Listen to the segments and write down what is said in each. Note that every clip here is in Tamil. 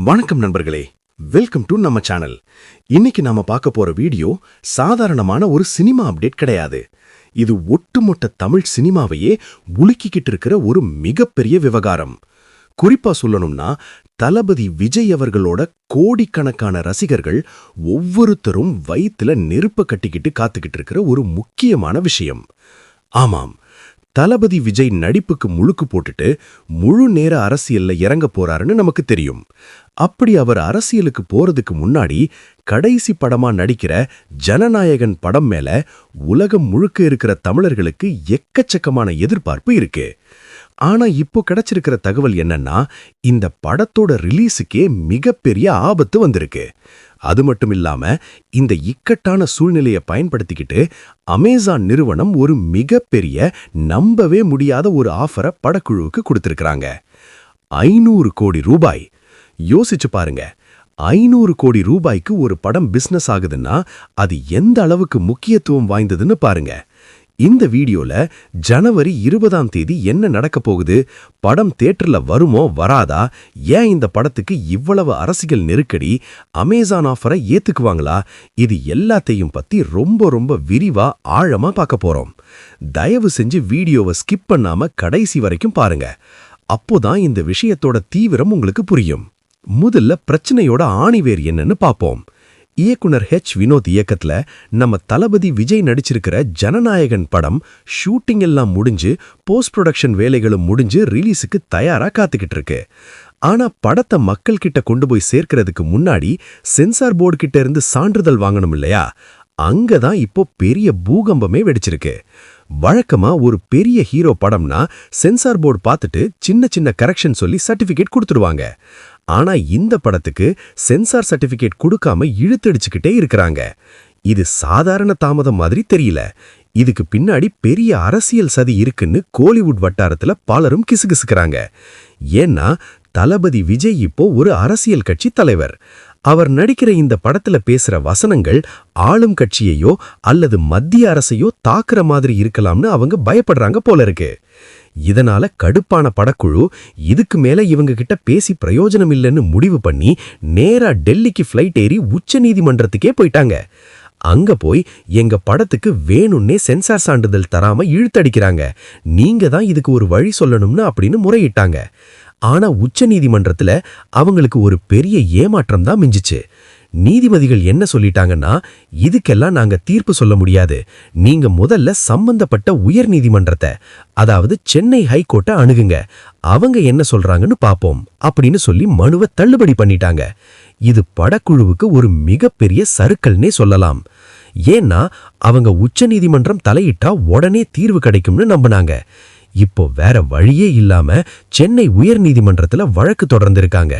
வணக்கம் நண்பர்களே, வெல்கம் டு நம்ம சேனல். இன்னைக்கு நாம பார்க்க போற வீடியோ சாதாரணமான ஒரு சினிமா அப்டேட் கிடையாது. இது ஒட்டுமொத்த தமிழ் சினிமாவையே உலுக்கிக்கிட்டு இருக்கிற ஒரு மிகப்பெரிய விவகாரம். குறிப்பா சொல்லணும்னா, தளபதி விஜய் அவர்களோட கோடிக்கணக்கான ரசிகர்கள் ஒவ்வொருத்தரும் வயித்துல நெருப்ப கட்டிக்கிட்டு காத்துக்கிட்டு இருக்கிற ஒரு முக்கியமான விஷயம். ஆமாம், தளபதி விஜய் நடிப்புக்கு முழுக்கு போட்டுட்டு முழு நேர அரசியல்ல இறங்க போறாருன்னு நமக்கு தெரியும். அப்படி அவர் அரசியலுக்கு போறதுக்கு முன்னாடி கடைசி படமா நடிக்கிற ஜனநாயகன் படம் மேல உலகம் முழுக்க இருக்கிற தமிழர்களுக்கு எக்கச்சக்கமான எதிர்பார்ப்பு இருக்கு. ஆனா இப்போ கிடைச்சிருக்கிற தகவல் என்னன்னா, இந்த படத்தோட ரிலீஸுக்கே மிகப்பெரிய ஆபத்து வந்திருக்கு. அது மட்டும் இல்லாம, இந்த இக்கட்டான சூழ்நிலையை பயன்படுத்திக்கிட்டு அமேசான் நிறுவனம் ஒரு மிகப்பெரிய நம்பவே முடியாத ஒரு ஆஃபரை படக்குழுவுக்கு கொடுத்திருக்கிறாங்க. 500 கோடி ரூபாய். யோசிச்சு பாருங்க, 500 கோடி ரூபாய்க்கு ஒரு படம் பிசினஸ் ஆகுதுன்னா அது எந்த அளவுக்கு முக்கியத்துவம் வாய்ந்ததுன்னு பாருங்க. இந்த வீடியோல ஜனவரி 20ஆம் தேதி என்ன நடக்க போகுது, படம் தியேட்டர்ல வருமோ வராதா, ஏன் இந்த படத்துக்கு இவ்வளவு அரசியல் நெருக்கடி, அமேசான் ஆஃபரை ஏத்துக்குவாங்களா, இது எல்லாத்தையும் பத்தி ரொம்ப விரிவா ஆழமா பார்க்க போறோம். தயவு செஞ்சு வீடியோவை ஸ்கிப் பண்ணாம கடைசி வரைக்கும் பாருங்க. அப்போதான் இந்த விஷயத்தோட தீவிரம் உங்களுக்கு புரியும். முதல்ல பிரச்சனையோட ஆணிவேர் என்னன்னு பாப்போம். இயக்குனர் வினோத் இயக்கத்துல நம்ம தளபதி விஜய் நடிச்சிருக்கிற ஜனநாயகன் படம் ஷூட்டிங் எல்லாம் முடிஞ்சு போஸ்ட் ப்ரொடக்ஷன் வேலைகளும் முடிஞ்சு ரிலீஸுக்கு தயாரா காத்துக்கிட்டு இருக்கு. ஆனா படத்தை மக்கள் கிட்ட கொண்டு போய் சேர்க்கிறதுக்கு முன்னாடி சென்சார் போர்டு கிட்ட இருந்து சான்றிதழ் வாங்கணும் இல்லையா? அங்கதான் இப்போ பெரிய பூகம்பமே வெடிச்சிருக்கு. வழக்கமா ஒரு பெரிய ஹீரோ படம்னா சென்சார் போர்டு பார்த்துட்டு சின்ன கரெக்ஷன் சொல்லி சர்டிபிகேட் கொடுத்துடுவாங்க. ஆனா இந்த படத்துக்கு சென்சார் சர்டிபிகேட் கொடுக்காம இழுத்தடிச்சுக்கிட்டே இருக்கிறாங்க. இது சாதாரண தாமதம் மாதிரி தெரியல. இதுக்கு பின்னாடி பெரிய அரசியல் சதி இருக்குன்னு கோலிவுட் வட்டாரத்துல பலரும் கிசுகிசுக்கிறாங்க. ஏன்னா தளபதி விஜய் இப்போ ஒரு அரசியல் கட்சி தலைவர். அவர் நடிக்கிற இந்த படத்துல பேசுற வசனங்கள் ஆளும் கட்சியையோ அல்லது மத்திய அரசையோ தாக்குற மாதிரி இருக்கலாம்னு அவங்க பயப்படுறாங்க போல இருக்கு. இதனால கடுப்பான படக்குழு இதுக்கு மேல இவங்க கிட்ட பேசி பிரயோஜனம் இல்லைன்னு முடிவு பண்ணி நேரா டெல்லிக்கு ஃபிளைட் ஏறி உச்ச நீதிமன்றத்துக்கே போயிட்டாங்க. அங்க போய் எங்க படத்துக்கு வேணும்னே சென்சார் சான்றிதழ் தராம இழுத்தடிக்கிறாங்க, நீங்க தான் இதுக்கு ஒரு வழி சொல்லணும்னு அப்படின்னு முறையிட்டாங்க. ஆனா உச்ச நீதிமன்றத்துல அவங்களுக்கு ஒரு பெரிய ஏமாற்றம் தான் மிஞ்சிச்சு. நீதிபதிகள் என்ன சொல்லிட்டாங்கன்னா, இதுக்கெல்லாம் நாங்க தீர்ப்பு சொல்ல முடியாது, நீங்க முதல்ல சம்பந்தப்பட்ட உயர் நீதிமன்றத்தை, அதாவது சென்னை ஹைகோர்ட்டை அணுகுங்க, அவங்க என்ன சொல்றாங்கன்னு பாப்போம் அப்படின்னு சொல்லி மனுவை தள்ளுபடி பண்ணிட்டாங்க. இது படக்குழுவுக்கு ஒரு மிகப்பெரிய சறுக்கல்னே சொல்லலாம். ஏன்னா அவங்க உச்ச நீதிமன்றம் தலையிட்டா உடனே தீர்வு கிடைக்கும்னு நம்பினாங்க. இப்போ வேற வழியே இல்லாம சென்னை உயர் நீதிமன்றத்துல வழக்கு தொடர்ந்திருக்காங்க.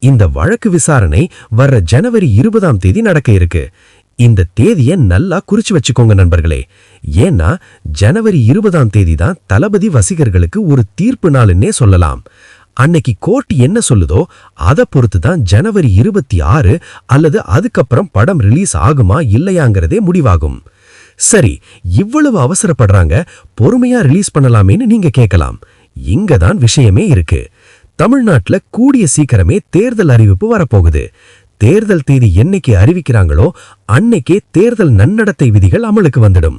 இந்த வழக்கு விசாரணை வர்ற ஜனவரி 20ஆம் தேதி நடக்க இருக்கு. இந்த தேதியை நல்லா குறிச்சு வச்சுக்கோங்க நண்பர்களே. ஏன்னா ஜனவரி 20ஆம் தேதி தான் தளபதி வசிகர்களுக்கு ஒரு தீர்ப்பு நாளுன்னே சொல்லலாம். அன்னைக்கு கோர்ட் என்ன சொல்லுதோ அதை பொறுத்து தான் ஜனவரி 26 அல்லது அதுக்கப்புறம் படம் ரிலீஸ் ஆகுமா இல்லையாங்கிறதே முடிவாகும். சரி, இவ்வளவு அவசரப்படுறாங்க, பொறுமையா ரிலீஸ் பண்ணலாமேன்னு நீங்க கேட்கலாம். இங்கதான் விஷயமே இருக்கு. தமிழ்நாட்டுல கூடிய சீக்கிரமே தேர்தல் அறிவிப்பு வரப்போகுது. தேர்தல் தேதி என்னைக்கு அறிவிக்கிறாங்களோ அன்னைக்கே தேர்தல் நன்னடத்தை விதிகள் அமலுக்கு வந்துடும்.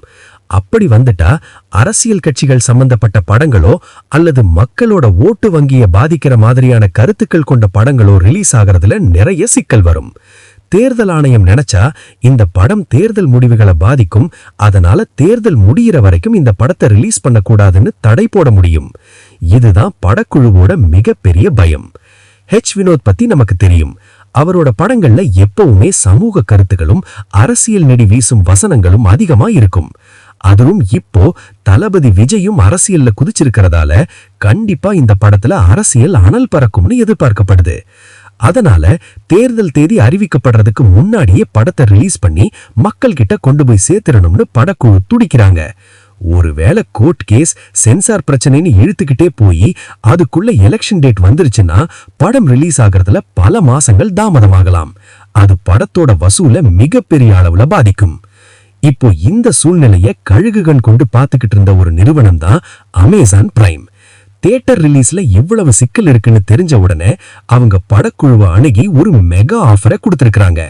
அப்படி வந்துட்டா அரசியல் கட்சிகள் சம்பந்தப்பட்ட படங்களோ அல்லது மக்களோட ஓட்டு வங்கியை பாதிக்கிற மாதிரியான கருத்துக்கள் கொண்ட படங்களோ ரிலீஸ் ஆகிறதுல நிறைய சிக்கல் வரும். தேர்தல் ஆணையம் நினைச்சா இந்த படம் தேர்தல் முடிவுகளை பாதிக்கும், அதனால தேர்தல் முடிகிற வரைக்கும் இந்த படத்தை ரிலீஸ் பண்ணக்கூடாதுன்னு தடை போட முடியும். இதுதான் படக்குழுவோட மிகப்பெரிய பயம். வினோத் பத்தி நமக்கு தெரியும். அவரோட படங்கள்ல எப்பவுமே சமூக கருத்துகளும் அரசியல் நெடி வீசும் வசனங்களும் அதிகமா இருக்கும். அதுவும் இப்போ தளபதி விஜயும் அரசியல்ல குதிச்சிருக்கிறதால கண்டிப்பா இந்த படத்துல அரசியல் அனல் பறக்கும்னு எதிர்பார்க்கப்படுது. அதனால தேர்தல் தேதி அறிவிக்கப்படுறதுக்கு முன்னாடியே படத்தை ரிலீஸ் பண்ணி மக்கள் கிட்ட கொண்டு போய் சேர்த்திடணும்னு படக்குழு துடிக்கிறாங்க. ஒருவேளை கோர்ட் கேஸ் சென்சார் பிரச்சனைன்னு இழுத்துக்கிட்டே போய் அதுக்குள்ள எலெக்ஷன் டேட் வந்துருச்சுன்னா படம் ரிலீஸ் ஆகிறதுல பல மாசங்கள் தாமதமாகலாம். அது படத்தோட வசூல மிகப்பெரிய அளவுல பாதிக்கும். இப்போ இந்த சூழ்நிலைய கழுகுகண் கொண்டு பார்த்துக்கிட்டு இருந்த ஒரு நிறுவனம் தான் அமேசான் பிரைம். தியேட்டர் ரிலீஸ்ல இவ்வளவு சிக்கல் இருக்குன்னு தெரிஞ்ச உடனே அவங்க படக்குழுவை அணுகி ஒரு மெகா ஆஃபரை கொடுத்திருக்காங்க.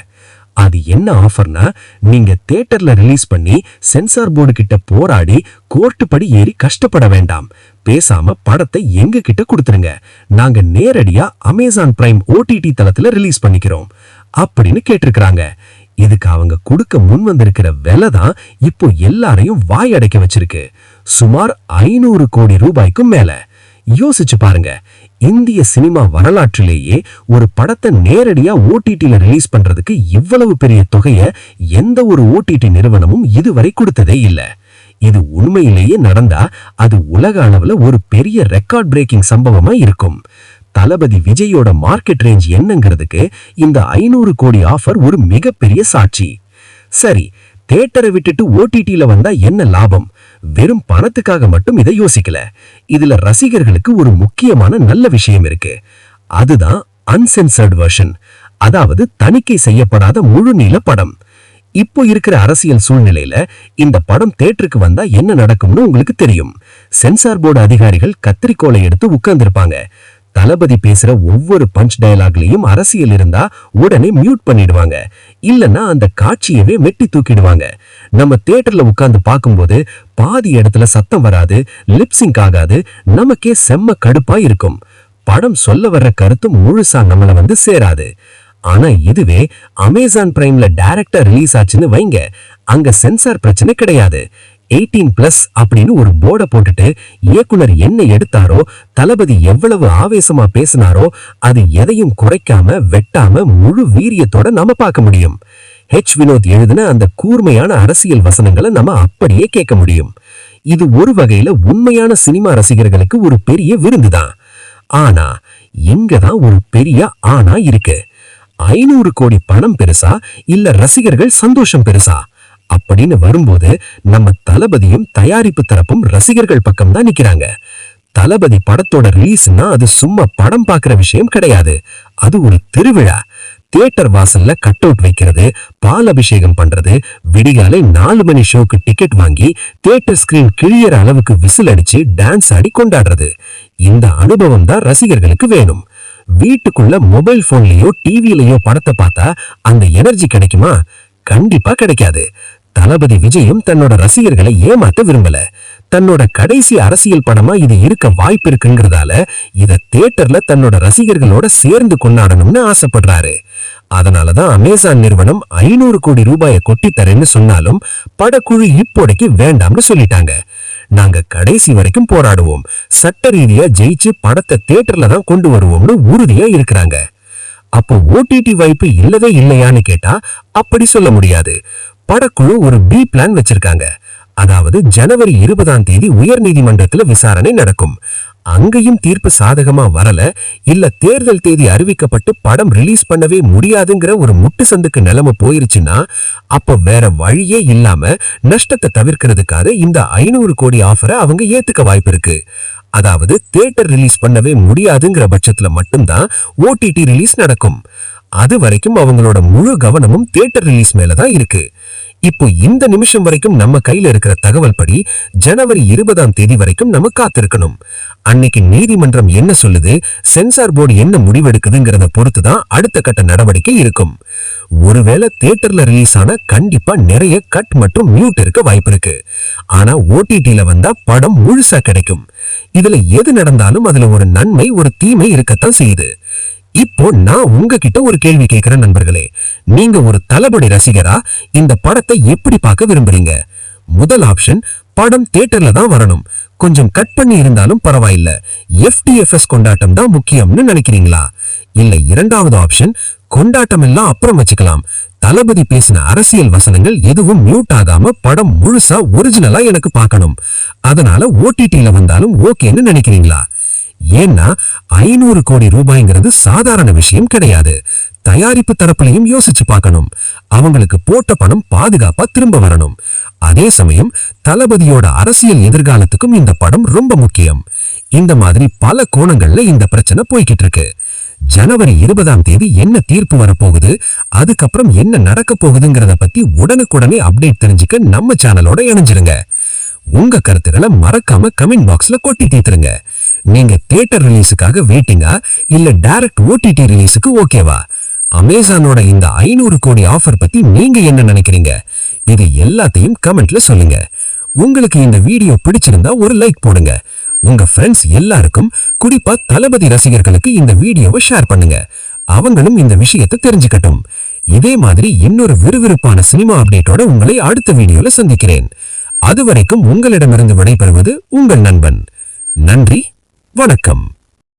அது என்ன ஆஃபர்னா, நீங்க தியேட்டர்ல ரிலீஸ் பண்ணி சென்சார் போர்டு கிட்ட போராடி கோர்ட்டு படி ஏறி கஷ்டப்பட வேண்டாம். பேசாம படத்தை எங்க கிட்ட கொடுத்துருங்க, நாங்க நேரடியா அமேசான் பிரைம் OTT தளத்துல ரிலீஸ் பண்ணிக்கிறோம் அப்படின்னு கேட்டிருக்காங்க. இதுக்கு அவங்க கொடுக்க முன் வந்திருக்கிற விலை தான் இப்போ எல்லாரையும் வாய் அடைக்க வச்சிருக்கு. சுமார் 500 கோடி ரூபாய்க்கும் மேல. யோசிச்சு பாருங்க, இந்திய சினிமா வரலாற்றிலேயே ஒரு படத்தை நேரடியா OTTல ரிலீஸ் பண்றதுக்கு இவ்வளவு பெரிய தொகையை எந்த ஒரு OTT நிறுவனமும் இதுவரை கொடுத்ததே இல்ல. இது உண்மையிலேயே நடந்தா அது உலக அளவுல ஒரு பெரிய ரெக்கார்ட் பிரேக்கிங் சம்பவமா இருக்கும். தளபதி விஜயோட மார்க்கெட் ரேஞ்ச் என்னங்கிறதுக்கு இந்த 500 கோடி ஆஃபர் ஒரு மிகப்பெரிய சாட்சி. சரி, தியேட்டரை விட்டுட்டு OTTல வந்தா என்ன லாபம்? வெறும் பணத்துக்காக மட்டும் இதை யோசிக்கல. இதுல ரசிகர்களுக்கு ஒரு முக்கியமான நல்ல விஷயம் இருக்கு. அதுதான் அன்சென்சர்ட் வெர்ஷன், அதாவது தணிக்கை செய்யப்படாத முழு நீள படம். இப்போ இருக்கிற அரசியல் சூழ்நிலையில இந்த படம் தியேட்டருக்கு வந்தா என்ன நடக்கும்னு உங்களுக்கு தெரியும். சென்சார் போர்டு அதிகாரிகள் கத்திரிக்கோலை எடுத்து உட்கார்ந்திருப்பாங்க. தளபதி பேசுற ஒவ்வொரு பஞ்ச் டயலாக்லயும் அரசியல் இருந்தா உடனே மியூட் பண்ணிடுவாங்க, இல்லன்னா அந்த காட்சியவே மெட்டி தூக்கிடுவாங்க. நம்ம தியேட்டர்ல உட்கார்ந்து பார்க்கும்போது பாதி இடத்துல சத்தம் வராது, லிப்சிங்க் ஆகாது, நமக்கே செம்ம கடுப்பா இருக்கும். படம் சொல்ல வர்ற கருத்து முழுசா நம்மள சேராது. ஆனா இதுவே அமேசான் பிரைம்ல டைரக்டா ரிலீஸ் ஆச்சுன்னு வைங்க, அங்க சென்சார் பிரச்சனை கிடையாது. 18+ அப்படின்னு ஒரு போர்டை போட்டுட்டு இயக்குனர் என்ன எடுத்தாரோ, தளபதி எவ்வளவு ஆவேசமா பேசினாரோ அது எதையும் குறைக்காம வெட்டாம முழு வீரியத்தோட நாம பார்க்க முடியும். வினோத் எழுதின அந்த கூர்மையான அரசியல் வசனங்களை நம்ம அப்படியே கேட்க முடியும். இது ஒரு வகையில உண்மையான சினிமா ரசிகர்களுக்கு ஒரு பெரிய விருந்துதான். ஆனா இங்கதான் ஒரு பெரிய ஆனா இருக்கு. 500 கோடி பணம் பெருசா இல்ல ரசிகர்கள் சந்தோஷம் பெருசா அப்படின்னு வரும்போது நம்ம தளபதியும் தயாரிப்பு தரப்பும் ரசிகர்கள் பக்கம் தான் நிக்கிறாங்க. தளபதி படத்தோட ரிலீஸ்னா அது சும்மா படம் பார்க்கிற விஷயம் கிடையாது, அது ஒரு திருவிழா. தியேட்டர் வாசல்ல கட் அவுட் வைக்கிறது, பால் அபிஷேகம் பண்றது, விடிகாலை 4 மணி ஷோக்கு டிக்கெட் வாங்கி தியேட்டர் ஸ்கிரீன் கிழியற அளவுக்கு விசில் அடிச்சு டான்ஸ் ஆடி கொண்டாடுறது. இந்த அனுபவம் தான் ரசிகர்களுக்கு வேணும். வீட்டுக்குள்ள மொபைல் போன்லயோ டிவிலயோ படத்தை பார்த்தா அந்த எனர்ஜி கிடைக்குமா? கண்டிப்பா கிடைக்காது. தளபதி விஜயும் தன்னோட ரசிகர்களை ஏமாத்த விரும்பல. தன்னோட கடைசி அரசியல் படமா இது இருக்க வாய்ப்பு இருக்குங்கிறதால இத தியேட்டர்ல தன்னோட ரசிகர்களோட சேர்ந்து கொண்டாடணும்னு ஆசைப்படுறாரு. அதனாலதான் அமேசான் நிறுவனம் 500 கோடி ரூபாயை கொட்டி தரேன்னு சொன்னாலும் படக்குழு இப்போதைக்கு வேண்டாம்னு சொல்லிட்டாங்க. நாங்க கடைசி வரைக்கும் போராடுவோம், சட்ட ரீதியா ஜெயிச்சு படத்தை தியேட்டர்ல தான் கொண்டு வருவோம்னு உறுதியா இருக்கிறாங்க. அப்போ OTT வாய்ப்பு இல்லவே இல்லையான்னு கேட்டா அப்படி சொல்ல முடியாது. படக்குழு ஒரு B பிளான் வச்சிருக்காங்க. அதாவது ஜனவரி 20 உயர் நீதிமன்றத்துல விசாரணை நடக்கும். அங்கேயும் தீர்ப்பு சாதகமா வரல, இல்ல தேர்தல் தேதி அறிவிக்கப்பட்டு படம் ரிலீஸ் பண்ணவே முடியாதுங்கிற ஒரு முட்டு சந்துக்கு நிலைமை போயிருச்சுன்னா அப்ப வேற வழியே இல்லாம நஷ்டத்தை தவிர்க்கிறதுக்காக இந்த 500 கோடி ஆஃபரை அவங்க ஏத்துக்க வாய்ப்பு இருக்கு. அதாவது தியேட்டர் ரிலீஸ் பண்ணவே முடியாதுங்கிற பட்சத்துல மட்டும்தான் OTT ரிலீஸ் நடக்கும். அது வரைக்கும் அவங்களோட முழு கவனமும் தியேட்டர் ரிலீஸ் மேலதான் இருக்கு. இப்போ இந்த நிமிஷம் வரைக்கும் நம்ம கையில இருக்கிற தகவல் படி ஜனவரி 20 வரைக்கும் நம்ம காத்திருக்கணும். அன்னைக்கு நீதிமன்றம் என்ன சொல்லுது, சென்சார் போர்டு என்ன முடிவெடுக்குதுங்கிறத பொறுத்துதான் அடுத்த கட்ட நடவடிக்கை இருக்கும். ஒருவேளை தியேட்டர்ல ரிலீஸ் ஆனா கண்டிப்பா நிறைய கட் மற்றும் மியூட் இருக்க வாய்ப்பு இருக்கு. ஆனா OTTல வந்தா படம் முழுசா கிடைக்கும். இதுல எது நடந்தாலும் அதுல ஒரு நன்மை ஒரு தீமை இருக்கத்தான் செய்யுது. இப்போ நான் உங்ககிட்ட ஒரு கேள்வி கேட்கிறேன் நண்பர்களே, நீங்க ஒரு தளபதி ரசிகரா இந்த படத்தை எப்படி பார்க்க விரும்புறீங்க? முதல் ஆப்ஷன், படம் தியேட்டர்ல தான் வரணும், கொஞ்சம் கட் பண்ணி இருந்தாலும் பரவாயில்ல, FTFS கொண்டாட்டம் தான் முக்கியம்னு நினைக்கிறீங்களா? இல்ல இரண்டாவது ஆப்ஷன், கொண்டாட்டம் எல்லாம் அப்புறம் வச்சுக்கலாம், தளபதி பேசின அரசியல் வசனங்கள் எதுவும் மியூட் ஆகாம படம் முழுசா ஒரிஜினலா எனக்கு பார்க்கணும், அதனால OTTல வந்தாலும் ஓகேன்னு நினைக்கிறீங்களா? ஏன்னா 500 கோடி ரூபாய்ங்கிறது சாதாரண விஷயம் கிடையாது. தயாரிப்பு தரப்புலையும் யோசிச்சு பார்க்கணும். அவங்களுக்கு போட்ட பணம் பாதுகாப்பா திரும்ப வரணும். அதே சமயம் தளபதியோட அரசியல் எதிர்காலத்துக்கும் இந்த படம் ரொம்ப முக்கியம். இந்த மாதிரி பல கோணங்கள்ல இந்த பிரச்சனை போய்கிட்டு இருக்கு. ஜனவரி 20 என்ன தீர்ப்பு வரப்போகுது, அதுக்கப்புறம் என்ன நடக்க போகுதுங்கிறத பத்தி உடனுக்குடனே அப்டேட் தெரிஞ்சுக்க நம்ம சேனலோட இணைஞ்சிருங்க. உங்க கருத்துக்களை மறக்காம கமெண்ட் பாக்ஸ்ல கொட்டி தீர்த்துருங்க. நீங்க தியேட்டர் ரிலீஸுக்காக வெயிட்டிங்கா இல்ல டைரக்ட் OTT ரிலீஸுக்கு ஓகேவா? அமேசானோட இந்த 500 கோடி ஆஃபர் பத்தி நீங்க என்ன நினைக்கிறீங்க? இது எல்லாத்தையும் கமெண்ட்ல சொல்லுங்க. உங்களுக்கு இந்த வீடியோ பிடிச்சிருந்தா ஒரு லைக் போடுங்க. உங்க ஃப்ரெண்ட்ஸ் எல்லாருக்கும், குறிப்பா தளபதி ரசிகர்களுக்கு இந்த வீடியோவை ஷேர் பண்ணுங்க. அவங்களும் இந்த விஷயத்தை தெரிஞ்சுக்கட்டும். இதே மாதிரி இன்னொரு விறுவிறுப்பான சினிமா அப்டேட்டோட உங்களை அடுத்த வீடியோல சந்திக்கிறேன். அதுவரைக்கும் உங்களிடமிருந்து விடைபெறுவது உங்கள் நண்பன். நன்றி, வணக்கம்.